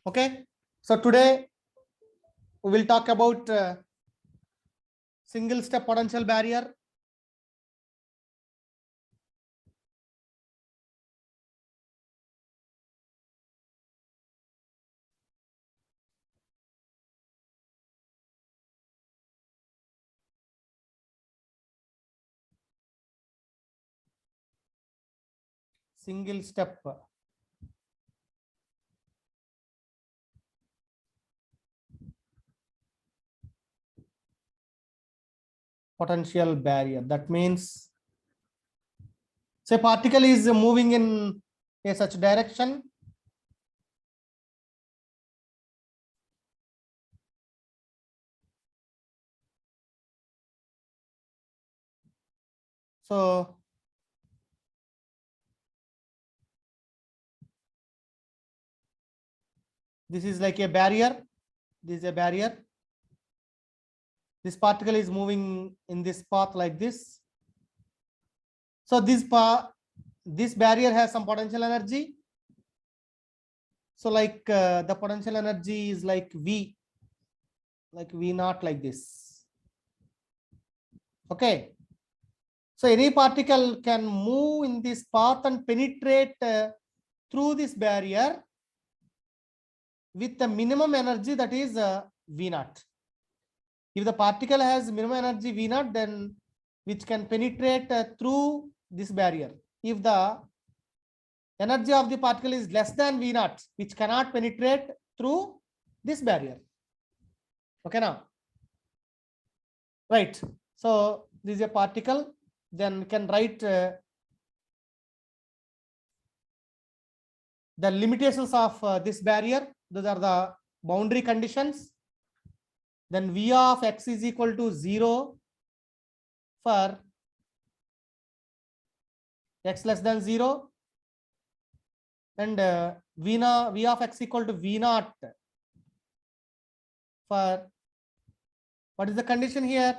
Okay, so today we will talk about single step potential barrier. Single step potential barrier. That means, say, particle is moving in a such direction. So this is like a barrier. This is a barrier. This particle is moving in this path like this. So this barrier has some potential energy. So like the potential energy is like V naught, like this. Okay. So any particle can move in this path and penetrate through this barrier with the minimum energy, that is V naught. If the particle has minimum energy V naught, then which can penetrate through this barrier. If the energy of the particle is less than V naught, which cannot penetrate through this barrier. Okay, now, right? So this is a particle. Then we can write the limitations of this barrier. Those are the boundary conditions. Then V of x is equal to 0 for x less than 0, and V of x equal to V naught for, what is the condition here?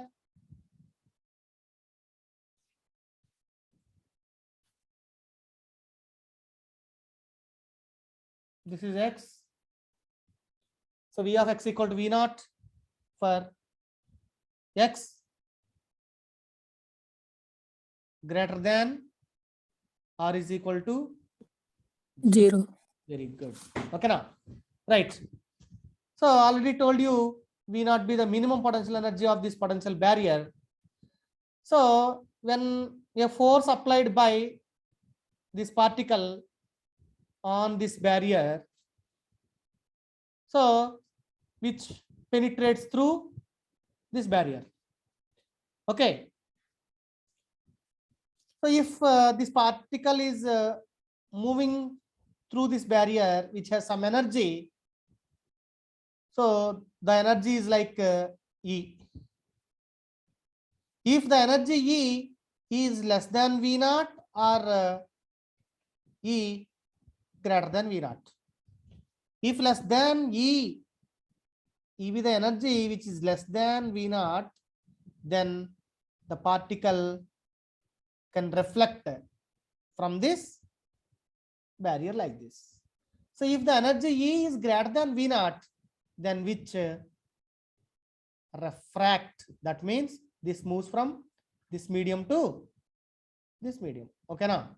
This is x. So V of x equal to V naught for x greater than or is equal to 0. Very good. Okay, now, right. So already told you V naught be the minimum potential energy of this potential barrier. So when a force applied by this particle on this barrier, so which penetrates through this barrier. Okay. So if this particle is moving through this barrier which has some energy, so the energy is like E. If the energy E is less than V naught or E greater than V naught. If less than E with the energy which is less than V naught, then the particle can reflect from this barrier like this. So if the energy E is greater than V naught, then which refract, that means this moves from this medium to this medium. Okay, now,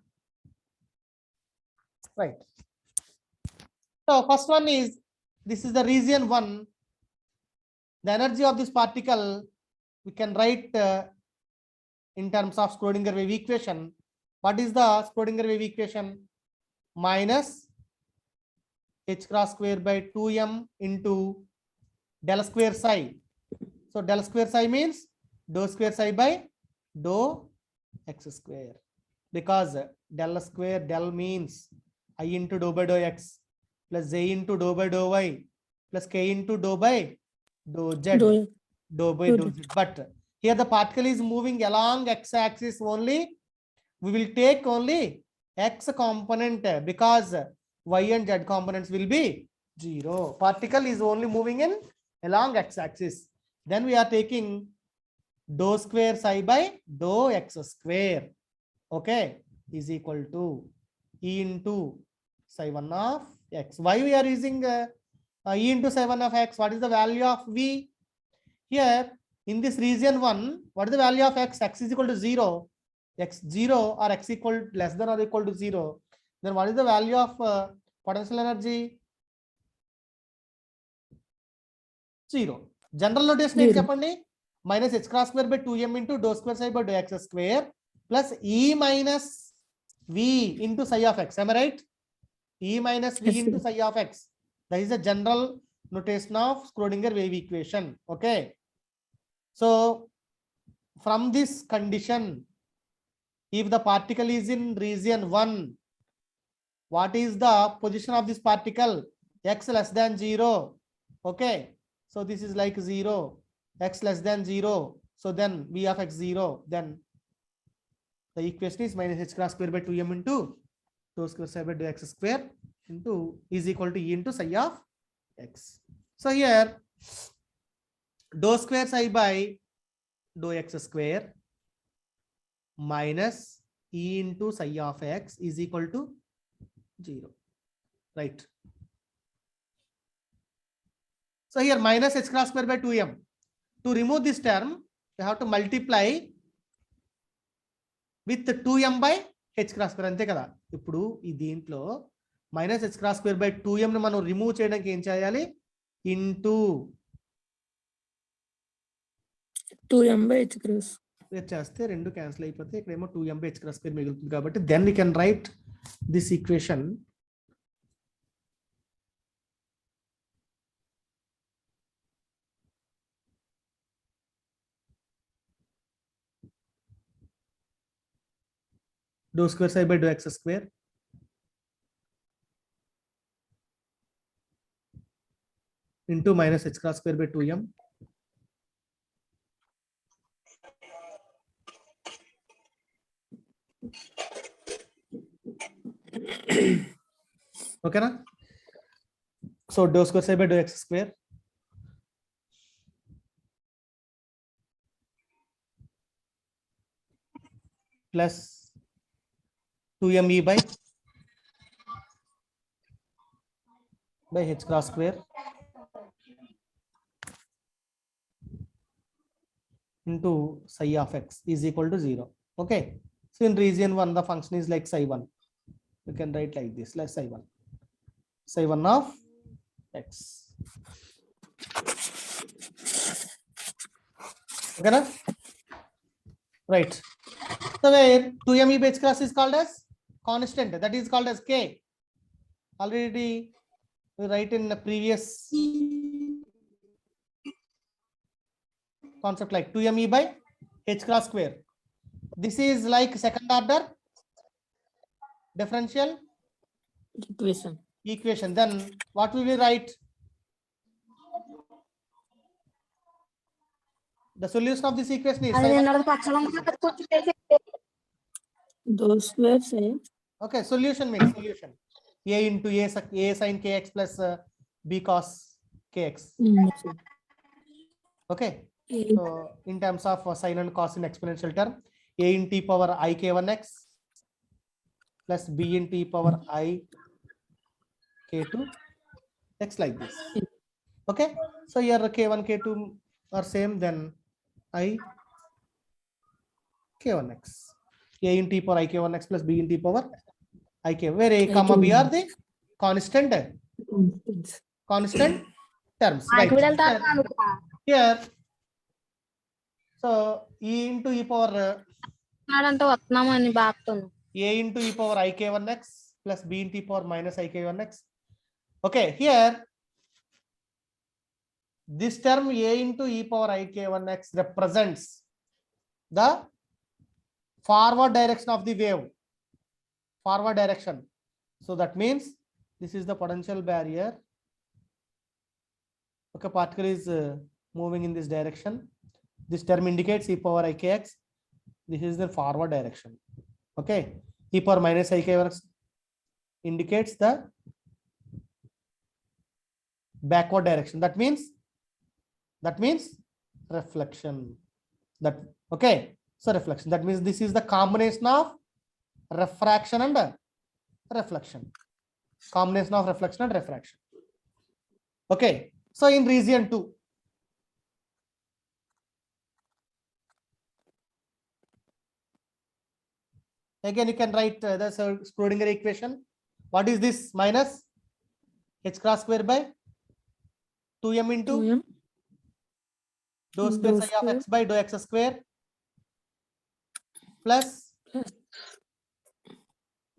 right. So first one is, this is the region 1. The energy of this particle we can write in terms of Schrodinger wave equation. What is the Schrodinger wave equation? Minus h cross square by 2m into del square psi. So del square psi means dou square psi by dou x square, because del means I into dou by dou x plus j into dou by dou y plus k into dou by dou z, dou by dou z. But here the particle is moving along x axis only. We will take only x component because y and z components will be 0. Particle is only moving in along x axis. Then we are taking dou square psi by dou x square, okay, is equal to E into psi 1 of x. Why we are using E into psi 1 of x. What is the value of v? Here in this region 1, what is the value of x? X is equal to 0. X 0 or x equal less than or equal to 0. Then what is the value of potential energy? 0. General notation is minus h cross square by 2m into dou square psi by dou x square plus E minus v into psi of x. Am I right? E minus v Yes, into sir. psi of x. That is the general notation of Schrodinger wave equation. Okay. So from this condition, if the particle is in region 1, what is the position of this particle? X less than 0. Okay. So this is like 0. X less than 0. So then v of x 0. Then the equation is minus h cross square by 2m into dou square psi by dou x square into is equal to E into psi of x. So here dou square psi by dou x square minus E into psi of x is equal to 0. Right. So here minus h cross square by 2m. To remove this term, you have to multiply with 2m by h cross square. అంతే కదా. ఇప్పుడు ఈ దీంట్లో minus h cross square by 2m ని మనం remove చేయడానికి ఏం చేయాలి? Into 2m by h cross. చేస్తే రెండు క్యాన్సిల్ అయిపోతే ఇక్కడేమో 2m by h cross square మిగులుతుంది కాబట్టి then we can write this equation dou square psi by dou x square into minus h cross square by 2m okay na? So dou square psi by dou x square plus 2me by h cross square into psi of x is equal to 0. Okay. So in region 1, the function is like psi 1. You can write like this, like psi 1. Psi 1 of x. Okay, na? Right. So where 2me by h cross is called as constant, that is called as k. Already we write in the previous concept like 2me by h cross square. This is like second order differential equation. Then what will we write? The solution of this equation is dou square psi. okay. Solution means solution a into a sin kx plus b cos kx. Okay. So in terms of sin and cos in exponential term, a in t power I k1x plus b in t power I k2 x like this. Okay. So here k1 k2 are same, then I k1x, a in t power I k1x plus b in t power I k, where a comma b are the constant terms, right? Here so e into e power a into e power I k1x plus b into e power minus I k1x. Okay, here this term a into e power I k1x represents the forward direction of the wave, forward direction. So that means this is the potential barrier. Okay, particle is moving in this direction. This term indicates e power I kx. This is the forward direction. Okay, e power minus I k1x indicates the backward direction. That means reflection. That okay. So reflection. That means this is the combination of refraction and reflection. Combination of reflection and refraction. Okay, so in region 2, again you can write the Schrodinger equation. What is this? Minus h cross square by 2m into 2m dou square dou psi of square x by dou x square plus plus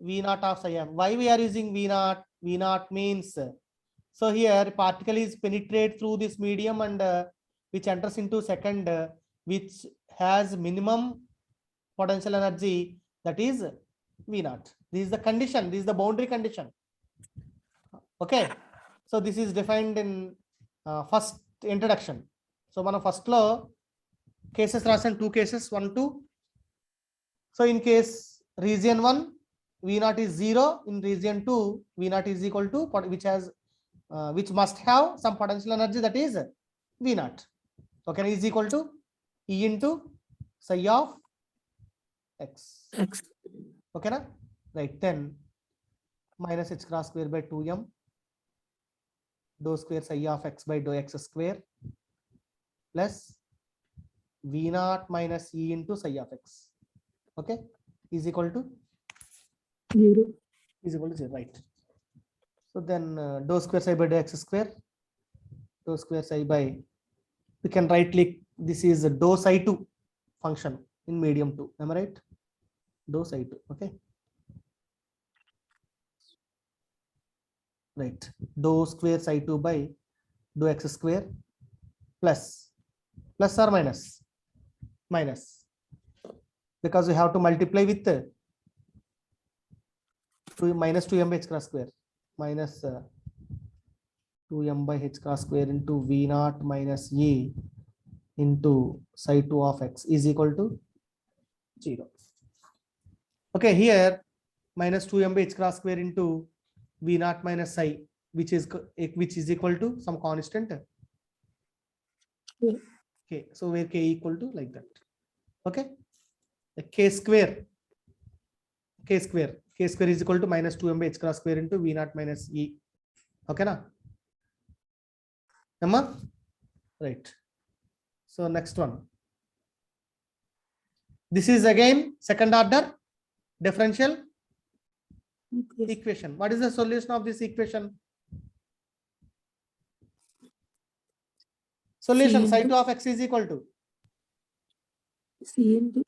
v naught of psi m. Why we are using v naught? V naught means, so here particle is penetrate through this medium and which enters into second, which has minimum potential energy, that is v naught. This is the condition, this is the boundary condition. Okay, so this is defined in first introduction. So మనం first లో cases రాసాం, 2 cases 1 2. So in case region 1 v naught is 0, in region 2 v naught is equal to which must have some potential energy, that is v naught. Okay, is equal to E into psi of x. x Okay na, right? Then minus h cross square by 2m dou square psi of x by dou x square plus v naught minus E into psi of x. Okay, is equal to 0 0, right? So then dou square psi by dou x square, dou square psi by, we can write like this is a dou psi 2 function in medium 2. Am I right? Dou psi 2. Okay, right? Dou square psi 2 by dou x square plus or minus minus, because we have to multiply with minus 2m by h cross square minus 2m by h cross square into v naught minus e into psi 2 of x is equal to 0. Okay, here minus 2m by h cross square into v naught minus psi, which is equal to some constant. Yeah. Okay, so where k equal to like that. Okay, the k square is equal to minus 2m by h cross square into v naught minus e. Okay na, Amma? Right? So next one, this is again second order differential equation. What is the solution of this equation? Solution psi 2 of x is equal to, c into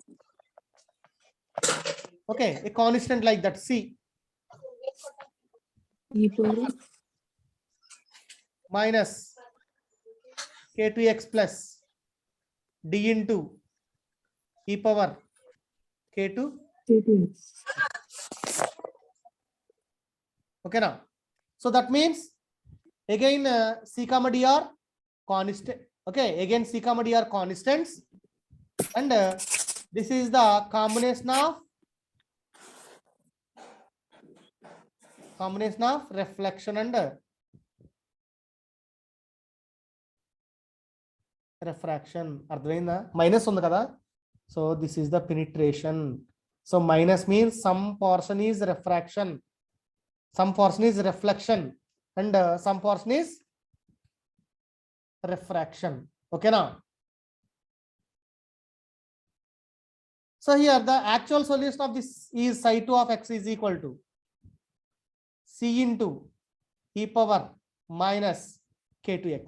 okay, a constant like that, c e power minus k2x plus d into e power k2. k2x. Okay now, so that means again c comma d are constant. Okay, again c comma d are constants, and this is the combination of reflection and refraction. అర్థమైందా? Minus ఉంది కదా, so this is the penetration. So minus means some portion is refraction, some portion is reflection, and some portion is refraction. Okay now, so here the actual solution of this is psi 2 of x is equal to c into e power minus k2x,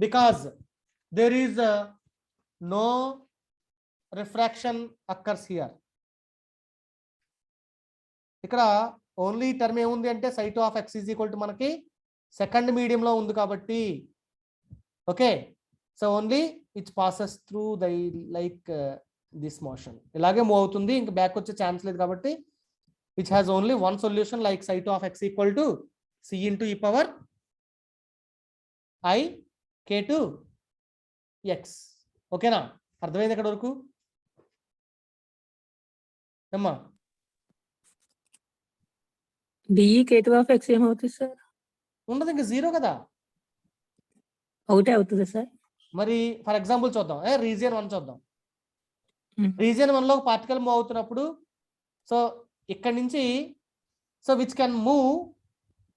because there is no refraction occurs here. ఇక్కడ only term ఏముంది అంటే psi 2 of x is equal to మనకి second medium లో ఉంది కాబట్టి. Okay, so only it passes through the like this motion, ఇలాగే move అవుతుంది, ఇంకా బ్యాక్ వచ్చే ఛాన్స్ లేదు కాబట్టి which has only one solution like psi 2 of x equal to c into e power i k2x. ఓకేనా, అర్థమైంది ఎక్కడ వరకు అమ్మా? డిఈ k2 ఆఫ్ x ఏమవుతుంది సార్? ఉండదు, ఇంకా జీరో కదా. ఒకటే అవుతుంది సార్. మరి ఫర్ ఎగ్జాంపుల్ చూద్దాం, రీజియన్ 1 చూద్దాం. రీజియన్ 1 లో పార్టికల్ మూవ్ అవుతున్నప్పుడు, సో ఇక్కడ నుంచి, so which can move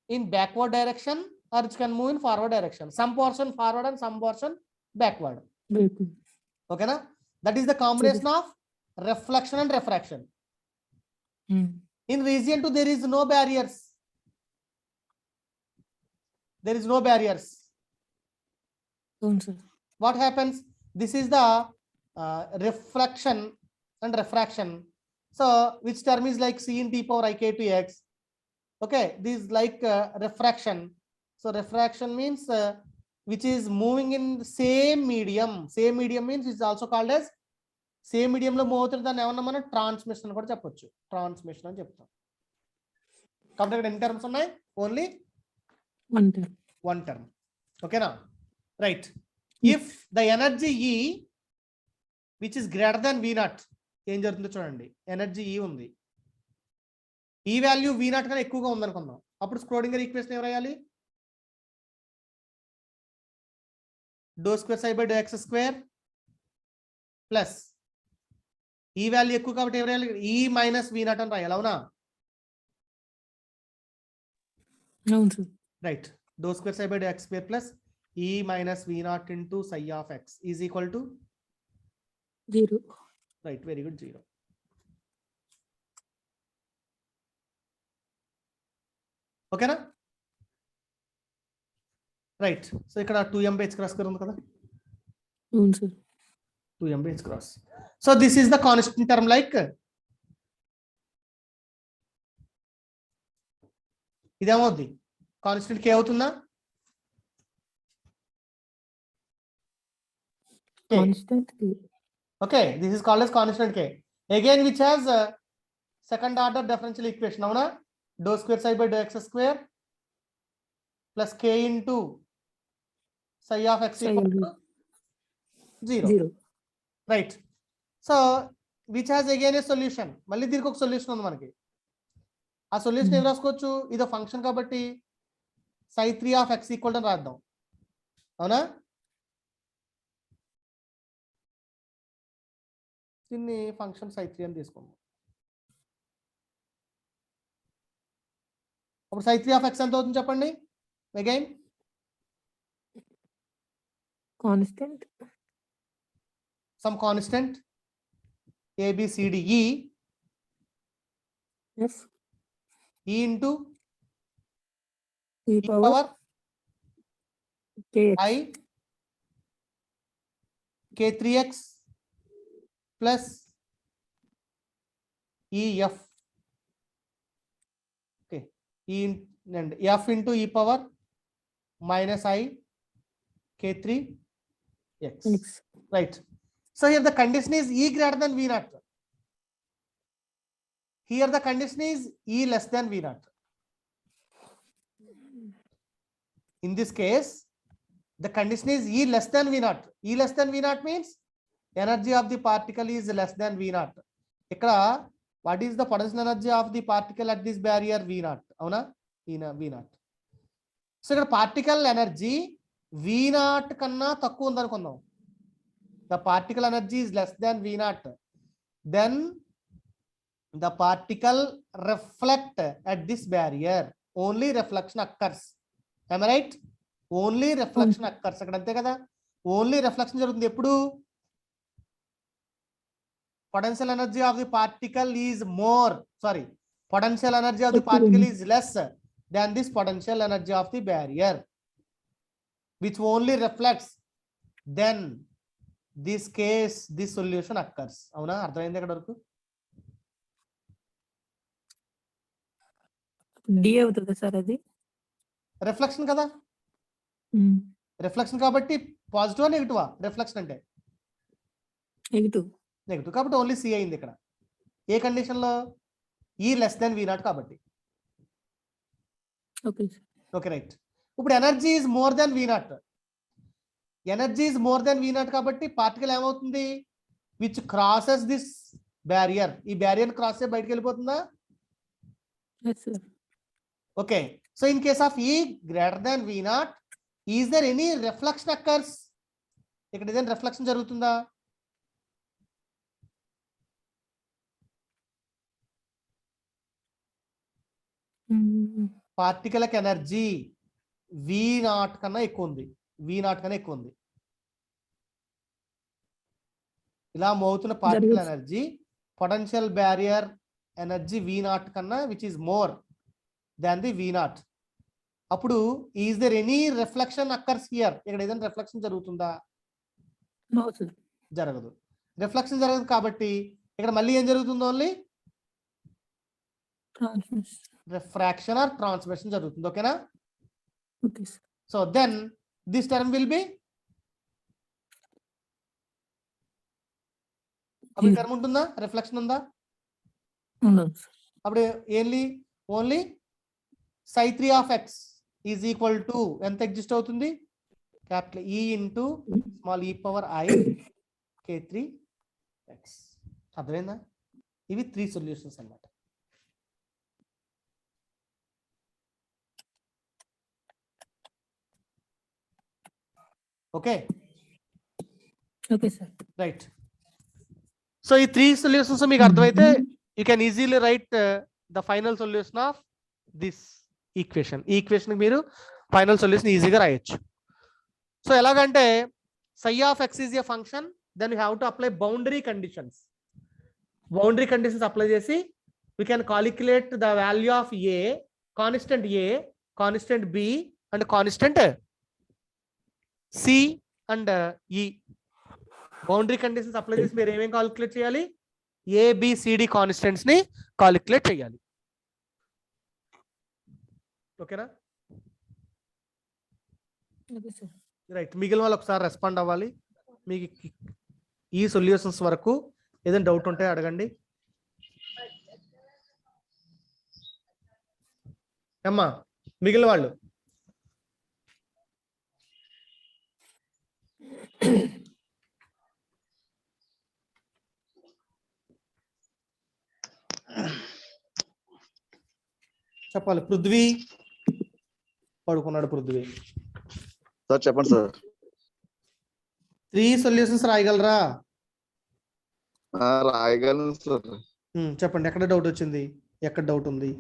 in backward direction or it can move in forward direction. Some portion forward and some portion backward. Backward. Okay, na? That is the combination of reflection and refraction. In region 2, there is no barriers. There is no barriers. Don't, sir. What happens? This is the reflection and refraction. So which term is like c in t power I k to x. Okay, this is like refraction. So refraction means which is moving in the same medium. Same medium means it's also called as same medium లో move అవుతుంది. దాన్ని ఏమన్నా మనం transmission కూడా చెప్పొచ్చు. Transmission అని చెప్తాం. కాబట్టి ఇక్కడ ఎన్ని టర్మ్స్ ఉన్నాయి? Only one term. ఓకేనా? Right. If the energy E which is greater than V0, ఏం జరుగుతుందో చూడండి. ఎనర్జీ E ఉంది, ఈ వాల్యూ V0 కన్నా ఎక్కువగా ఉందనుకుందాం. అప్పుడు స్క్రోడింగర్ ఈక్వేషన్ ఏం రాయాలి? Do square psi by do x square plus ఈ వాల్యూ ఎక్కువ కాబట్టి ఏం రాయాలి? E మైనస్ V0 అని రాయాలి. అవునా? Right. Do square psi by do x square plus E minus V0 into psi of x is equal to 0. Right, very good, 0. Okay na? Right. So ikkada 2m by h cross square undi kada? Avunu sir. 2m by h cross. So this is the constant term like ఇదేమవుద్ది? Constant k అవుతుందా? Constant K. Okay, this is called as constant K. Again, which has second order differential equation. Now, dou square psi by dou x square plus K into psi of x equal to 0. Right. So, which has again a solution. Malli దీనికి ఒక solution ఉంది మనకి. ఆ solution ఏం రాసుకోవచ్చు? ఇది function కాబట్టి psi 3 of x equal to రాద్దాం. అవునా? దీన్ని ఫంక్షన్ psi 3 అని తీసుకుందాం. అప్పుడు psi 3 of x ఎంత అవుతుంది చెప్పండి? Again constant, some constant a b c d e yes, e into e e power power kx I k3x plus e f. Okay, e and f into e power minus I k3x. x. Right. So here the condition is E greater than V0. Here the condition is E less than V0. In this case, the condition is E less than V0. E less than V0 means energy of the particle is less than V0. Ikkada what is the potential energy of the particle at this barrier? V0. Avuna? V0. So ikkada particle energy V0 kanna takku undanukundaam. The particle energy is less than V0. Then the particle reflect at this barrier. Only reflection occurs. Am I right? Only reflection occurs. Akkada ante kada? Only reflection jarugutundi eppudu? Potential energy of the particle is more. Sorry. Potential energy of the particle is less than this potential energy of the barrier, which only reflects. Then this case, this solution occurs. Avuna? Ardhamaindi ekkada varaku? D అవుతుంది sir అది. Reflection కదా? Reflection కాబట్టి పాజిటివా నెగిటివా? Reflection అంటే negative. Negative కాబట్టి only C అయింది ఇక్కడ. ఏ condition లో? ఈ లెస్ దెన్ V0 కాబట్టి. Okay sir. Okay right. ఇప్పుడు energy is more than V0. Energy is more than V0 కాబట్టి పార్టికల్ ఏమవుతుంది? Which crosses this barrier. ఈ బ్యారియర్ క్రాస్ చేసి బయటకు వెళ్ళిపోతుందా? yes sir. Okay, so in case of E greater than V0, is there any reflection occurs? ఇక్కడ ఏదైనా reflection జరుగుతుందా? పార్టికల్కి energy V0 కన్నా ఎక్కువ ఉంది, V0 కన్నా ఎక్కువ ఉంది. ఇలా మూవ్ అవుతున్న పార్టికల్ జరగచ్చు. Energy potential barrier energy V0 కన్నా which is more than the V0. అప్పుడు is there any reflection occurs here? ఇక్కడ ఏదైనా రిఫ్లెక్షన్ జరుగుతుందా? No sir. జరగదు. రిఫ్లెక్షన్ జరగదు కాబట్టి ఇక్కడ మళ్ళీ ఏం జరుగుతుంది? Only transmission. Refraction or transmission జరుగుతుంది. ఓకేనా? Okay sir. So then this term will be, అప్పుడు టర్మ్ ఉంటుందా? రిఫ్లెక్షన్ ఉందా? ఉండదు సార్. అప్పుడు only psi3 of x is equal to ఎంత ఎగ్జిస్ట్ అవుతుంది? Capital E into small e power I k3x. అర్థమైందా? ఇవి 3 సొల్యూషన్స్ అన్నమాట. Okay okay sir. Right. So ఈ 3 సొల్యూషన్స్ మీకు అర్థమైతే you can easily write the final solution of this equation. ఈ equation మీరు ఫైనల్ సొల్యూషన్ ఈజీగా రాయొచ్చు. సో ఎలాగంటే psi of x is a function, then you have to apply boundary conditions. Boundary conditions apply చేసి we can calculate the value of a, constant B and constant C and E. Boundary conditions apply చేసి మీరు ఏమేమి calculate చేయాలి? ABCD constants ని calculate చేయాలి. ఓకేనా? Okay sir. Right. మిగిలిన వాళ్ళు ఒకసారి రెస్పాండ్ అవ్వాలి. మీకు ఈ సొల్యూషన్స్ వరకు ఏదైనా డౌట్ ఉంటే అడగండి. అమ్మా మిగిలిన వాళ్ళు చెప్పాలి. పృథ్వీ పడుకున్నాడు. పృథ్వీ సార్ చెప్పండి సార్. 3 సొల్యూషన్స్ రాయగలరా? రాయగలను సార్. చెప్పండి. ఎక్కడ డౌట్ వచ్చింది? ఎక్కడ డౌట్ ఉంది?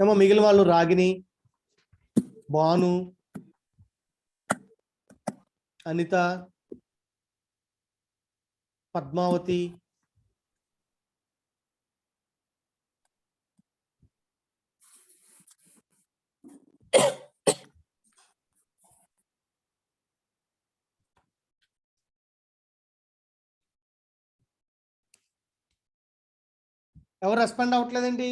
ఏమో మిగిలిన వాళ్ళు రాగిని, భాను, అనిత, పద్మావతి, ఎవరు రెస్పాండ్ అవ్వట్లేదండి?